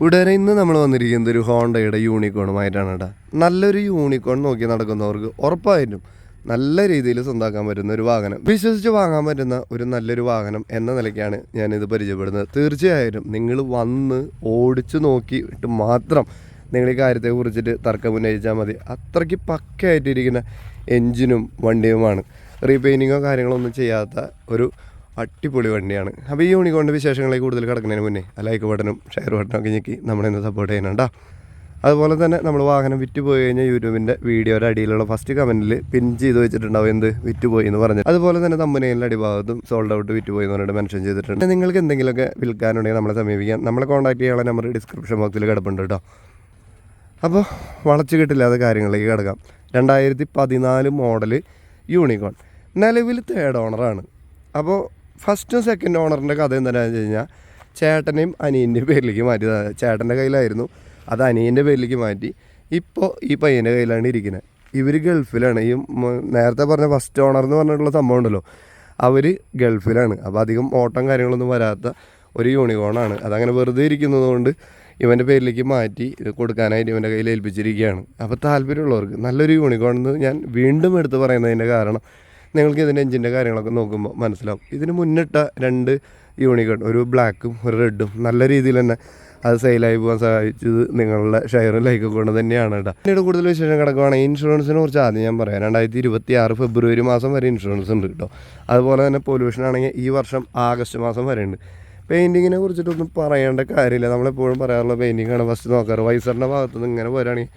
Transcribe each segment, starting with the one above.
ഉടനെ ഇന്ന് നമ്മൾ വന്നിരിക്കുന്നത് ഒരു ഹോണ്ടയുടെ യൂണിക്കോണുമായിട്ടാണ് കേട്ടോ. നല്ലൊരു യൂണിക്കോൺ നോക്കി നടക്കുന്നവർക്ക് ഉറപ്പായിട്ടും നല്ല രീതിയിൽ സ്വന്തമാക്കാൻ പറ്റുന്ന ഒരു വാഹനം, വിശ്വസിച്ച് വാങ്ങാൻ പറ്റുന്ന ഒരു നല്ലൊരു വാഹനം എന്ന നിലയ്ക്കാണ് ഞാനിത് പരിചയപ്പെടുന്നത്. തീർച്ചയായിട്ടും നിങ്ങൾ വന്ന് ഓടിച്ചു നോക്കിയിട്ട് മാത്രം നിങ്ങൾ ഈ കാര്യത്തെ കുറിച്ചിട്ട് തർക്കം ഉന്നയിച്ചാൽ മതി. അത്രയ്ക്ക് പക്കയായിട്ടിരിക്കുന്ന എൻജിനും വണ്ടിയുമാണ്. റീപെയിൻറ്റിങ്ങോ കാര്യങ്ങളോ ഒന്നും ചെയ്യാത്ത ഒരു അടിപൊളി വണ്ടിയാണ്. അപ്പോൾ ഈ യൂണിക്കോണിൻ്റെ വിശേഷങ്ങളെ കൂടുതൽ കിടക്കുന്നതിന് മുന്നേ ലൈക്ക് ബട്ടനും ഷെയർ ബട്ടനും ഒക്കെ ഞെക്കി നമ്മളിന്ന് സപ്പോർട്ട് ചെയ്യുന്നുണ്ടോ. അതുപോലെ തന്നെ നമ്മൾ വാഹനം വിറ്റ് പോയി കഴിഞ്ഞാൽ യൂട്യൂബിൻ്റെ വീഡിയോയുടെ അടിയിലുള്ള ഫസ്റ്റ് കമൻറ്റിൽ പിൻ ചെയ്ത് വെച്ചിട്ടുണ്ടാവും എന്ത് വിറ്റ് പോയി എന്ന് പറഞ്ഞു. അതുപോലെ തന്നെ തമ്പനയിലെ അടിഭാഗത്തും സോൾഡ് ഔട്ട് വിറ്റ് പോയി എന്ന് പറഞ്ഞിട്ട് മെൻഷൻ ചെയ്തിട്ടുണ്ട്. നിങ്ങൾക്ക് എന്തെങ്കിലുമൊക്കെ വിൽക്കാനുണ്ടെങ്കിൽ നമ്മളെ സമീപിക്കാം. നമ്മളെ കോൺടാക്ട് ചെയ്യാനുള്ള നമ്പർ ഡിസ്ക്രിപ്ഷൻ ബോക്സിൽ കിടപ്പുണ്ട് കേട്ടോ. അപ്പോൾ വളച്ചു കിട്ടില്ലാത്ത കാര്യങ്ങളിലേക്ക് കിടക്കാം. 2014 മോഡൽ യൂണിക്കോൺ, നിലവിൽ 3rd ഓണറാണ്. അപ്പോൾ ഫസ്റ്റും സെക്കൻഡ് ഓണറിൻ്റെ കഥ എന്താണെന്ന് വെച്ച് കഴിഞ്ഞാൽ ചേട്ടനെയും അനിയൻ്റെയും പേരിലേക്ക് മാറ്റി. ചേട്ടൻ്റെ കയ്യിലായിരുന്നു, അത് അനിയൻ്റെ പേരിലേക്ക് മാറ്റി. ഇപ്പോൾ ഈ പയ്യൻ്റെ കയ്യിലാണ് ഇരിക്കുന്നത്. ഇവർ ഗൾഫിലാണ്. ഈ നേരത്തെ പറഞ്ഞ ഫസ്റ്റ് ഓണർ എന്ന് പറഞ്ഞിട്ടുള്ള സംഭവം ഉണ്ടല്ലോ, അവർ ഗൾഫിലാണ്. അപ്പോൾ അധികം ഓട്ടം കാര്യങ്ങളൊന്നും വരാത്ത ഒരു യൂണിക്കോണാണ്. അതങ്ങനെ വെറുതെ ഇരിക്കുന്നതുകൊണ്ട് ഇവൻ്റെ പേരിലേക്ക് മാറ്റി ഇത് കൊടുക്കാനായിട്ട് ഇവൻ്റെ കയ്യിൽ ഏൽപ്പിച്ചിരിക്കുകയാണ്. അപ്പോൾ താല്പര്യമുള്ളവർക്ക് നല്ലൊരു യൂണിക്കോണെന്ന് ഞാൻ വീണ്ടും എടുത്ത് പറയുന്നതിൻ്റെ കാരണം നിങ്ങൾക്ക് ഇതിൻ്റെ എഞ്ചിൻ്റെ കാര്യങ്ങളൊക്കെ നോക്കുമ്പോൾ മനസ്സിലാവും. ഇതിന് മുന്നിട്ട 2 യൂണിക്കോൺ, ഒരു ബ്ലാക്കും ഒരു റെഡും, നല്ല രീതിയിൽ തന്നെ അത് സെയിലായി പോകാൻ സഹായിച്ചത് നിങ്ങളുടെ ഷെയറും ലൈക്കൊക്കെ കൊണ്ട് തന്നെയാണ് കേട്ടോ. പിന്നീട് കൂടുതൽ വിശേഷം കിടക്കുകയാണെങ്കിൽ ഇൻഷുറൻസിനെ കുറിച്ച് ആദ്യം ഞാൻ പറയാം. 2026 ഫെബ്രുവരി മാസം വരെ ഇൻഷുറൻസ് ഉണ്ട് കേട്ടോ. അതുപോലെ തന്നെ പൊല്യൂഷൻ ആണെങ്കിൽ ഈ വർഷം ആഗസ്റ്റ് മാസം വരെ ഉണ്ട്. പെയിൻറ്റിങ്ങിനെ കുറിച്ചിട്ടൊന്നും പറയേണ്ട കാര്യമില്ല. നമ്മളെപ്പോഴും പറയാറുള്ള പെയിൻറ്റിങ്ങാണ് ഫസ്റ്റ് നോക്കാറ്. വൈസറിൻ്റെ ഭാഗത്തുനിന്ന് ഇങ്ങനെ വരാണെങ്കിൽ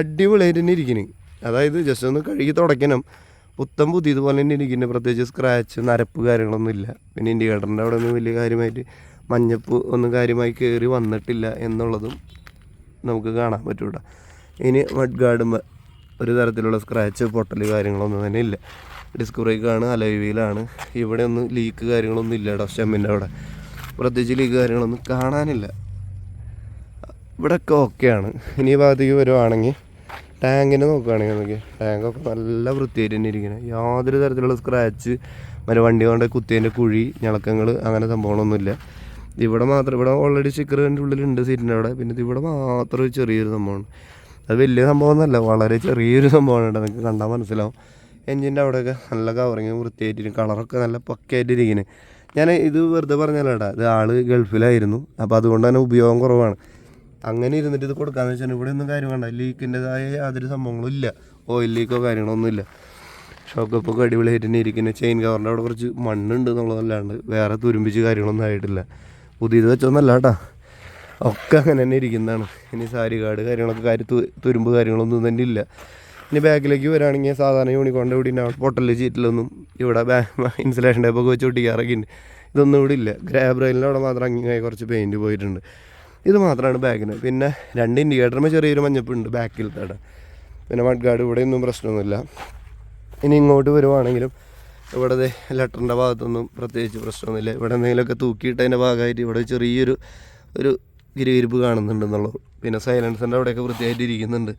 അടിപൊളിയായിട്ട് തന്നെ ഇരിക്കുന്നു. അതായത് ജസ്റ്റ് ഒന്ന് കഴുകി തുടയ്ക്കണം, പുത്തം പുതിയതുപോലെ തന്നെ ഇരിക്കുന്നത്. പ്രത്യേകിച്ച് സ്ക്രാച്ച് നരപ്പ് കാര്യങ്ങളൊന്നും ഇല്ല. പിന്നെ ഇൻഡിക്കേറ്ററിൻ്റെ അവിടെ ഒന്നും വലിയ കാര്യമായിട്ട് മഞ്ഞപ്പ് ഒന്നും കാര്യമായി കയറി വന്നിട്ടില്ല എന്നുള്ളതും നമുക്ക് കാണാൻ പറ്റൂല. ഇനി മഡ് ഗാർഡുമ്പോൾ ഒരു തരത്തിലുള്ള സ്ക്രാച്ച് പൊട്ടൽ കാര്യങ്ങളൊന്നും തന്നെ ഇല്ല. ഡിസ്ക് ബ്രേക്കാണ്, അലോയ് വീലാണ്. ഇവിടെ ഒന്നും ലീക്ക് കാര്യങ്ങളൊന്നും ഇല്ല കേട്ടോ. സ്റ്റെമ്മിൻ്റെ അവിടെ പ്രത്യേകിച്ച് ലീക്ക് കാര്യങ്ങളൊന്നും കാണാനില്ല. ഇവിടെയൊക്കെ ഓക്കെയാണ്. ഇനി ഈ ഭാഗത്തേക്ക് വരുവാണെങ്കിൽ ടാങ്കിനെ നോക്കുകയാണെങ്കിൽ നോക്കി, ടാങ്കൊക്കെ നല്ല വൃത്തിയായിട്ട് തന്നെ ഇരിക്കുന്നത്. യാതൊരു തരത്തിലുള്ള സ്ക്രാച്ച് മറ്റേ വണ്ടി കൊണ്ട് കുത്തിയതിൻ്റെ കുഴി ഞളക്കങ്ങൾ അങ്ങനെ സംഭവങ്ങളൊന്നുമില്ല. ഇവിടെ മാത്രം, ഇവിടെ ഓൾറെഡി സ്റ്റിക്കർ അതിൻ്റെ ഉള്ളിലുണ്ട് സീറ്റിൻ്റെ അവിടെ. പിന്നെ ഇവിടെ മാത്രം ചെറിയൊരു സംഭവമാണ്. അത് വലിയ സംഭവമൊന്നുമല്ല, വളരെ ചെറിയൊരു സംഭവമാണ് കേട്ടോ. നിങ്ങൾക്ക് കണ്ടാൽ മനസ്സിലാവും. എൻജിൻ്റെ അവിടെയൊക്കെ നല്ല കവറിങ് വൃത്തിയായിട്ടിരിക്കും, കളറൊക്കെ നല്ല പക്കയായിട്ടിരിക്കുന്നത്. ഞാൻ ഇത് വെറുതെ പറഞ്ഞാലേട്ടാ, ഇത് ആൾ ഗൾഫിലായിരുന്നു. അപ്പോൾ അതുകൊണ്ട് തന്നെ ഉപയോഗം കുറവാണ്. അങ്ങനെ ഇരുന്നിട്ട് ഇത് കൊടുക്കാമെന്ന് വെച്ചാൽ ഇവിടെ ഒന്നും കാര്യം വേണ്ട. ലീക്കിൻ്റെതായ യാതൊരു സംഭവങ്ങളും ഇല്ല, ഓയിൽ ലീക്കോ കാര്യങ്ങളൊന്നും ഇല്ല. ഷോക്കപ്പൊക്കെ അടിപൊളിയായിട്ട് തന്നെ ഇരിക്കുന്നത്. ചെയിൻ കവറിൻ്റെ അവിടെ കുറച്ച് മണ്ണുണ്ട് എന്നുള്ളതല്ലാണ്ട് വേറെ തുരുമ്പിച്ച് കാര്യങ്ങളൊന്നും ആയിട്ടില്ല. പുതിയത് വെച്ചൊന്നല്ല കേട്ടോ, ഒക്കെ അങ്ങനെ തന്നെ ഇരിക്കുന്നതാണ്. ഇനി സാരി കാർഡ് കാര്യങ്ങളൊക്കെ തുരുമ്പ് കാര്യങ്ങളൊന്നും തന്നെ ഇല്ല. ഇനി ബാക്കിലേക്ക് വരികയാണെങ്കിൽ സാധാരണ യൂണിക്കോണിൻ്റെ ഇവിടെ ഉണ്ടാവും പൊട്ടല് ചീറ്റിലൊന്നും. ഇവിടെ ഇൻസുലേഷൻ ടൈപ്പൊക്കെ വെച്ച് ഒട്ടിക്കാറൊക്കെ ഉണ്ട്. ഇതൊന്നും ഇവിടെ ഇല്ല. ഗ്രാബ് റെയിലിൻ്റെ അവിടെ മാത്രം അങ്ങനെ കുറച്ച് പെയിൻറ്റ് പോയിട്ടുണ്ട്. ഇത് മാത്രമാണ് ബാക്കിന്. പിന്നെ 2 ഇൻഡിക്കേറ്ററുമ്പോൾ ചെറിയൊരു മഞ്ഞപ്പുണ്ട് ബാക്കിൽ തട. പിന്നെ മഡ് ഗാർഡ് ഇവിടെ ഒന്നും പ്രശ്നമൊന്നുമില്ല. ഇനി ഇങ്ങോട്ട് വരുവാണെങ്കിലും ഇവിടെ ലെറ്ററിൻ്റെ ഭാഗത്തൊന്നും പ്രത്യേകിച്ച് പ്രശ്നമൊന്നുമില്ല. ഇവിടെ എന്തെങ്കിലുമൊക്കെ തൂക്കിയിട്ടതിൻ്റെ ഭാഗമായിട്ട് ഇവിടെ ചെറിയൊരു ഗിരിഗിരിപ്പ് കാണുന്നുണ്ടെന്നുള്ളൂ. പിന്നെ സൈലൻസറിൻ്റെ അവിടെയൊക്കെ വൃത്തിയായിട്ട് ഇരിക്കുന്നുണ്ട്.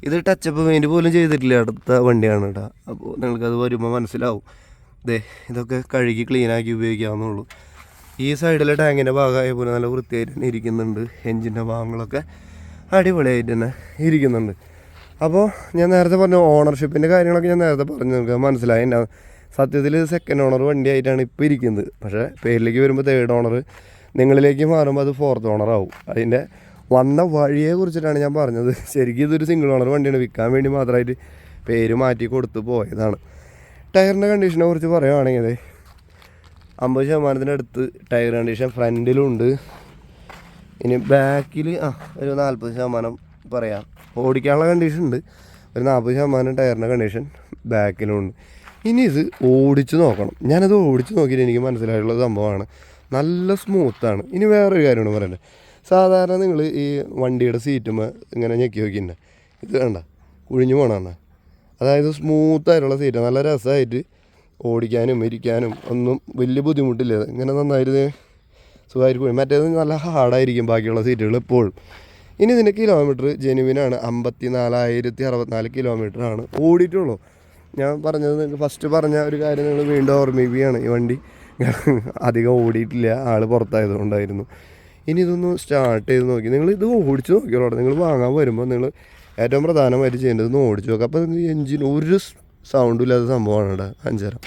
ഇത് ടച്ചപ്പ് പെയിൻറ്റ് പോലും ചെയ്തിട്ടില്ല, അടുത്ത വണ്ടിയാണ് കേട്ടോ. അപ്പോൾ നിങ്ങൾക്കത് വരുമ്പോൾ മനസ്സിലാവും. ഇതൊക്കെ കഴുകി ക്ലീനാക്കി ഉപയോഗിക്കാവുന്നുള്ളൂ. ഈ സൈഡിലെ ടാങ്കിൻ്റെ ഭാഗമായ പോലെ നല്ല വൃത്തിയായിട്ട് തന്നെ ഇരിക്കുന്നുണ്ട്. എൻജിൻ്റെ ഭാഗങ്ങളൊക്കെ അടിപൊളിയായിട്ട് തന്നെ ഇരിക്കുന്നുണ്ട്. അപ്പോൾ ഞാൻ നേരത്തെ പറഞ്ഞ ഓണർഷിപ്പിൻ്റെ കാര്യങ്ങളൊക്കെ ഞാൻ നേരത്തെ പറഞ്ഞു, നിങ്ങൾക്ക് മനസ്സിലായി. എൻ്റെ സത്യത്തിൽ സെക്കൻഡ് ഓണർ വണ്ടിയായിട്ടാണ് ഇപ്പോൾ ഇരിക്കുന്നത്. പക്ഷേ പേരിലേക്ക് വരുമ്പോൾ 3rd ഓണർ, നിങ്ങളിലേക്ക് മാറുമ്പോൾ അത് 4th ഓണറാവും. അതിൻ്റെ വന്ന വഴിയെ കുറിച്ചിട്ടാണ് ഞാൻ പറഞ്ഞത്. ശരിക്കും ഇതൊരു സിംഗിൾ ഓണർ വണ്ടിയാണ്, വിൽക്കാൻ വേണ്ടി മാത്രമായിട്ട് പേര് മാറ്റി കൊടുത്ത് പോയതാണ്. ടയറിൻ്റെ കണ്ടീഷനെ കുറിച്ച് പറയുകയാണെങ്കിൽ 50% അടുത്ത് ടയർ കണ്ടീഷൻ ഫ്രണ്ടിലുണ്ട്. ഇനി ബാക്കിൽ ഒരു 40% പറയാം. ഓടിക്കാനുള്ള കണ്ടീഷൻ ഉണ്ട്. ഒരു 40% ടയറിൻ്റെ കണ്ടീഷൻ ബാക്കിലുണ്ട്. ഇനി ഇത് ഓടിച്ച് നോക്കണം. ഞാനത് ഓടിച്ച് നോക്കിയിട്ട് എനിക്ക് മനസ്സിലായിട്ടുള്ള സംഭവമാണ്, നല്ല സ്മൂത്താണ്. ഇനി വേറൊരു കാര്യമാണ് പറയണ്ടത്. സാധാരണ നിങ്ങൾ ഈ വണ്ടിയുടെ സീറ്റുമ്പോൾ ഇങ്ങനെ ഞെക്കി നോക്കിയിട്ടുണ്ട്, ഇത് വേണ്ട കുഴിഞ്ഞു പോകണമെന്ന്. അതായത് സ്മൂത്തായിട്ടുള്ള സീറ്റ്, നല്ല രസമായിട്ട് ഓടിക്കാനും ഇരിക്കാനും ഒന്നും വലിയ ബുദ്ധിമുട്ടില്ല. ഇങ്ങനെ നന്നായിട്ട് സുഖമായിരിക്കും. മറ്റേത് നല്ല ഹാർഡായിരിക്കും ബാക്കിയുള്ള സീറ്റുകൾ എപ്പോഴും. ഇനി ഇതിൻ്റെ കിലോമീറ്റർ ജെനുവിനാണ്. 54,064 കിലോമീറ്ററാണ് ഓടിയിട്ടുള്ളൂ. ഞാൻ പറഞ്ഞത് നിങ്ങൾക്ക് ഫസ്റ്റ് പറഞ്ഞ ഒരു കാര്യം നിങ്ങൾ വീണ്ടും ഓർമ്മിക്കുകയാണ്. ഈ വണ്ടി അധികം ഓടിയിട്ടില്ല, ആൾ പുറത്തായതുകൊണ്ടായിരുന്നു. ഇനി ഇതൊന്ന് സ്റ്റാർട്ട് ചെയ്ത് നോക്കി നിങ്ങൾ ഇത് ഓടിച്ച് നോക്കിയോളൂ. നിങ്ങൾ വാങ്ങാൻ വരുമ്പോൾ നിങ്ങൾ ഏറ്റവും പ്രധാനമായിട്ട് ചെയ്യേണ്ടത് ഒന്ന് ഓടിച്ച് നോക്കുക. അപ്പോൾ എൻജിൻ ഒരു സൗണ്ടും ഇല്ലാത്ത സംഭവമാണ് ഇവിടെ. അഞ്ചരം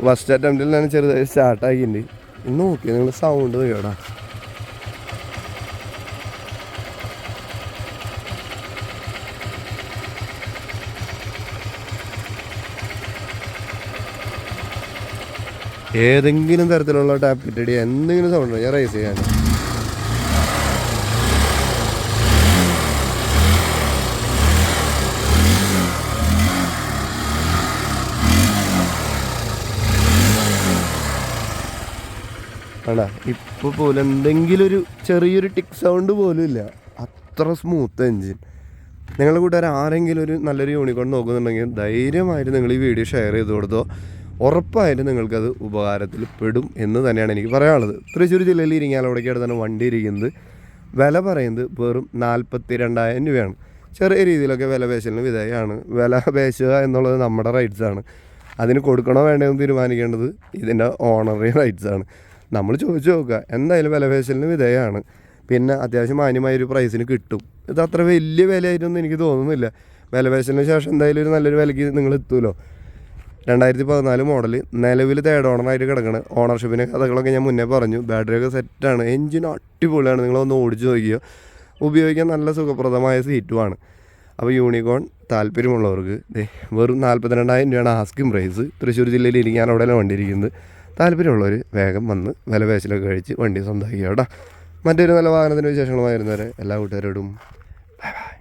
ഫസ്റ്റ് അറ്റംപ്റ്റിൽ ഞാൻ ചെറുതായി സ്റ്റാർട്ടാക്കിയിട്ടുണ്ട്. ഇന്ന് നോക്കി നിങ്ങൾ സൗണ്ട് നോക്കിയോടാ. ഏതെങ്കിലും തരത്തിലുള്ള ടാപ്പിറ്റടി എന്തെങ്കിലും സൗണ്ട് ഞാൻ റേസ് ചെയ്യാൻ ആടാ. ഇപ്പോൾ പോലും എന്തെങ്കിലും ഒരു ചെറിയൊരു ടിക്ക് സൗണ്ട് പോലും ഇല്ല. അത്ര സ്മൂത്ത് എൻജിൻ. നിങ്ങളുടെ കൂട്ടുകാർ ആരെങ്കിലും ഒരു നല്ലൊരു യൂണിക്കോൺ നോക്കുന്നുണ്ടെങ്കിൽ ധൈര്യമായിട്ട് നിങ്ങൾ ഈ വീഡിയോ ഷെയർ ചെയ്ത് കൊടുത്തോ. ഉറപ്പായിട്ടും നിങ്ങൾക്കത് ഉപകാരത്തിൽ പെടും എന്ന് തന്നെയാണ് എനിക്ക് പറയാനുള്ളത്. തൃശ്ശൂർ ജില്ലയിൽ ഇരിങ്ങാലക്കുടയ്ക്ക് തന്നെ വണ്ടി ഇരിക്കുന്നത്. വില പറയുന്നത് വെറും 42,000 രൂപയാണ്. ചെറിയ രീതിയിലൊക്കെ വില പേശലിന് വിധേയമാണ്. വില പേശുക എന്നുള്ളത് നമ്മുടെ റൈറ്റ്സാണ്. അതിന് കൊടുക്കണോ വേണ്ടതെന്ന് തീരുമാനിക്കേണ്ടത് ഇതിൻ്റെ ഓണറി റൈറ്റ്സാണ്. നമ്മൾ ചോദിച്ചു നോക്കുക. എന്തായാലും വില പേശലിന് വിധേയമാണ്. പിന്നെ അത്യാവശ്യം മാന്യമായൊരു പ്രൈസിന് കിട്ടും. ഇത് അത്ര വലിയ വിലയായിട്ടൊന്നും എനിക്ക് തോന്നുന്നില്ല. വില പേശലിന് ശേഷം എന്തായാലും ഒരു നല്ലൊരു വിലയ്ക്ക് നിങ്ങൾ എത്തുമല്ലോ. 2014 മോഡൽ, നിലവിൽ തേർഡ് ഓണറായിട്ട് കിടക്കണം. ഓണർഷിപ്പിൻ്റെ കഥകളൊക്കെ ഞാൻ മുന്നേ പറഞ്ഞു. ബാറ്ററിയൊക്കെ സെറ്റാണ്, എൻജിൻ അടിപൊളിയാണ്. നിങ്ങളൊന്ന് ഓടിച്ച് നോക്കിയോ. ഉപയോഗിക്കാൻ നല്ല സുഖപ്രദമായ സീറ്റുമാണ്. അപ്പോൾ യൂണിക്കോൺ താല്പര്യമുള്ളവർക്ക് വെറും 42,000 രൂപയാണ് ആസ്കിങ് പ്രൈസ്. തൃശ്ശൂർ ജില്ലയിൽ ഇരിങ്ങാലക്കുടയിലാണ് വണ്ടി ഇരിക്കുന്നത്. താല്പര്യമുള്ളവർ വേഗം വന്ന് വില പേശലൊക്കെ കഴിച്ച് വണ്ടി സ്വന്തമാക്കിയോ കേട്ടോ. മറ്റൊരു നല്ല വാഹനത്തിൻ്റെ വിശേഷങ്ങളുമായിരുന്നവരെ എല്ലാ കൂട്ടുകാരോടും ബൈ ബൈ.